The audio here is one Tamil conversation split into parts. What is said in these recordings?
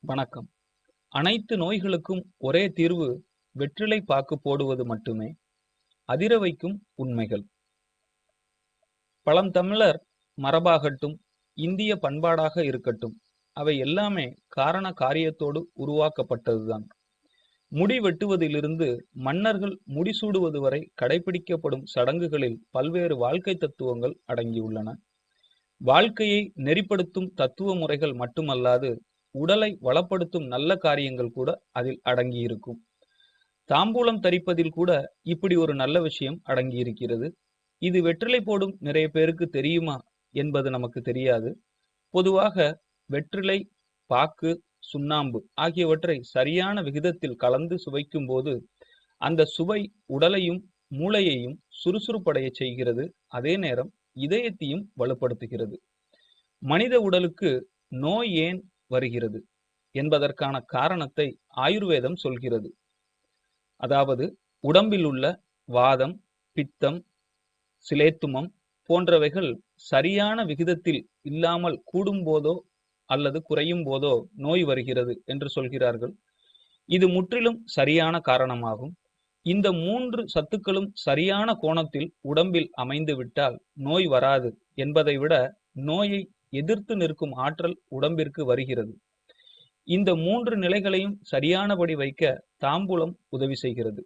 வணக்கம். அனைத்து நோய்களுக்கும் ஒரே தீர்வு வெற்றிலை பாக்கு போடுவது மட்டுமே. அதிர வைக்கும் உண்மைகள். பழந்தமிழர் மரபாகட்டும், இந்திய பண்பாடாக இருக்கட்டும், அவை எல்லாமே காரண காரியத்தோடு உருவாக்கப்பட்டதுதான். முடி வெட்டுவதிலிருந்து மன்னர்கள் முடிசூடுவது வரை கடைபிடிக்கப்படும் சடங்குகளில் பல்வேறு வாழ்க்கை தத்துவங்கள் அடங்கியுள்ளன. வாழ்க்கையை நெறிப்படுத்தும் தத்துவ முறைகள் மட்டுமல்லாது, உடலை வளப்படுத்தும் நல்ல காரியங்கள் கூட அதில் அடங்கியிருக்கும். தாம்பூலம் தரிப்பதில் கூட இப்படி ஒரு நல்ல விஷயம் அடங்கியிருக்கிறது. இது வெற்றிலை போடும் நிறைய பேருக்கு தெரியுமா என்பது நமக்கு தெரியாது. பொதுவாக வெற்றிலை, பாக்கு, சுண்ணாம்பு ஆகியவற்றை சரியான விகிதத்தில் கலந்து சுவைக்கும் போது அந்த சுவை உடலையும் மூளையையும் சுறுசுறுப்படைய செய்கிறது. அதே நேரம் இதயத்தையும் வலுப்படுத்துகிறது. மனித உடலுக்கு நோய் ஏன் வருகிறது என்பதற்கான காரணத்தை ஆயுர்வேதம் சொல்கிறது. அதாவது உடம்பில் உள்ள வாதம், பித்தம், சிலேத்துமம் போன்றவைகள் சரியான விகிதத்தில் இல்லாமல் கூடும் போதோ அல்லது குறையும் போதோ நோய் வருகிறது என்று சொல்கிறார்கள். இது முற்றிலும் சரியான காரணமாகும். இந்த 3 சத்துக்களும் சரியான கோணத்தில் உடம்பில் அமைந்து விட்டால் நோய் வராது என்பதை விட நோயை எதிர்த்து நிற்கும் ஆற்றல் உடம்பிற்கு வருகிறது. இந்த 3 நிலைகளையும் சரியானபடி வைக்க தாம்பூலம் உதவி செய்கிறது.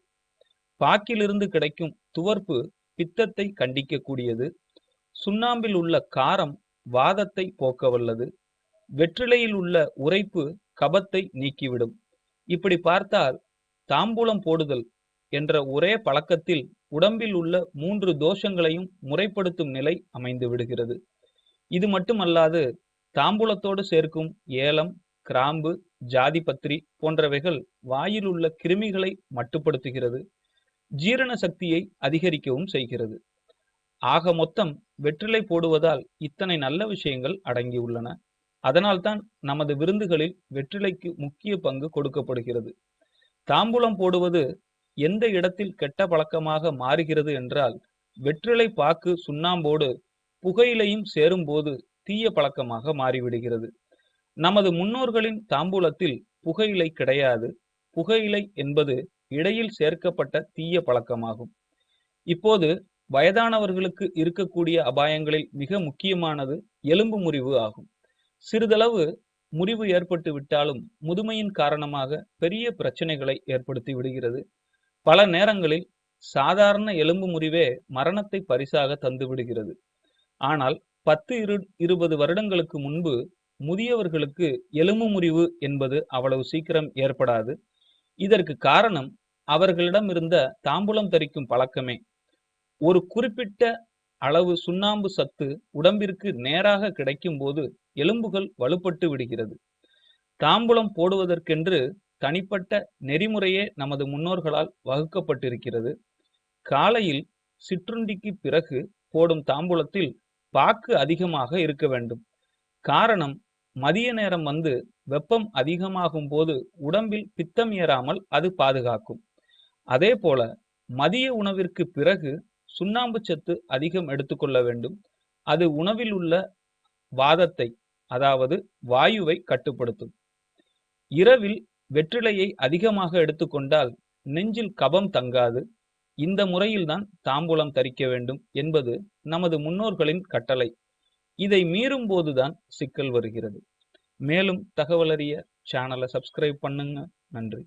பாக்கிலிருந்து கிடைக்கும் துவர்ப்பு பித்தத்தை கண்டிக்கக்கூடியது. சுண்ணாம்பில் உள்ள காரம் வாதத்தை போக்க வல்லது. வெற்றிலையில் உள்ள உரைப்பு கபத்தை நீக்கிவிடும். இப்படி பார்த்தால் தாம்பூலம் போடுதல் என்ற ஒரே பழக்கத்தில் உடம்பில் உள்ள 3 தோஷங்களையும் முறைப்படுத்தும் நிலை அமைந்து விடுகிறது. இது மட்டுமல்லாது, தாம்பூலத்தோடு சேர்க்கும் ஏலம், கிராம்பு, ஜாதிபத்திரி போன்றவைகள் வாயில் உள்ள கிருமிகளை மட்டுப்படுத்துகிறது. ஜீரண சக்தியை அதிகரிக்கவும் செய்கிறது. ஆக மொத்தம் வெற்றிலை போடுவதால் இத்தனை நல்ல விஷயங்கள் அடங்கியுள்ளன. அதனால்தான் நமது விருந்துகளில் வெற்றிலைக்கு முக்கிய பங்கு கொடுக்கப்படுகிறது. தாம்பூலம் போடுவது எந்த இடத்தில் கெட்ட பழக்கமாக மாறுகிறது என்றால், வெற்றிலை பாக்கு சுண்ணாம்போடு புகையிலையும் சேரும்போது தீய பழக்கமாக மாறிவிடுகிறது. நமது முன்னோர்களின் தாம்பூலத்தில் புகையிலை கிடையாது. புகையிலை என்பது இடையில் சேர்க்கப்பட்ட தீய பழக்கமாகும். இப்போது வயதானவர்களுக்கு இருக்கக்கூடிய அபாயங்களில் மிக முக்கியமானது எலும்பு முறிவு ஆகும். சிறிதளவு முறிவு ஏற்பட்டு விட்டாலும் முதுமையின் காரணமாக பெரிய பிரச்சனைகளை ஏற்படுத்தி விடுகிறது. பல நேரங்களில் சாதாரண எலும்பு முறிவே மரணத்தை பரிசாக தந்து விடுகிறது. ஆனால் 10-20 வருடங்களுக்கு முன்பு முதியவர்களுக்கு எலும்பு முறிவு என்பது அவ்வளவு சீக்கிரம் ஏற்படாது. இதற்கு காரணம் அவர்களிடம் இருந்த தாம்பூலம் தரிக்கும் பழக்கமே. ஒரு குறிப்பிட்ட அளவு சுண்ணாம்பு சத்து உடம்பிற்கு நேராக கிடைக்கும் போது எலும்புகள் வலுப்பட்டு விடுகிறது. தாம்பூலம் போடுவதற்கென்று தனிப்பட்ட நெறிமுறையே நமது முன்னோர்களால் வகுக்கப்பட்டிருக்கிறது. காலையில் சிற்றுண்டிக்கு பிறகு போடும் தாம்பூலத்தில் பாக்கு அதிகமாக இருக்க வேண்டும். காரணம், மதிய நேரம் வந்து வெப்பம் அதிகமாகும் போது உடம்பில் பித்தம் ஏறாமல் அது பாதுகாக்கும். அதே போல மதிய உணவிற்கு பிறகு சுண்ணாம்பு சத்து அதிகம் எடுத்துக்கொள்ள வேண்டும். அது உணவில் உள்ள வாதத்தை, அதாவது வாயுவை கட்டுப்படுத்தும். இரவில் வெற்றிலையை அதிகமாக எடுத்துக்கொண்டால் நெஞ்சில் கபம் தங்காது. இந்த முறையில்தான் தாம்பூலம் தரிக்க வேண்டும் என்பது நமது முன்னோர்களின் கட்டளை. இதை மீறும் போதுதான் சிக்கல் வருகிறது. மேலும் தகவல் அறிய சேனலை சப்ஸ்கிரைப் பண்ணுங்க. நன்றி.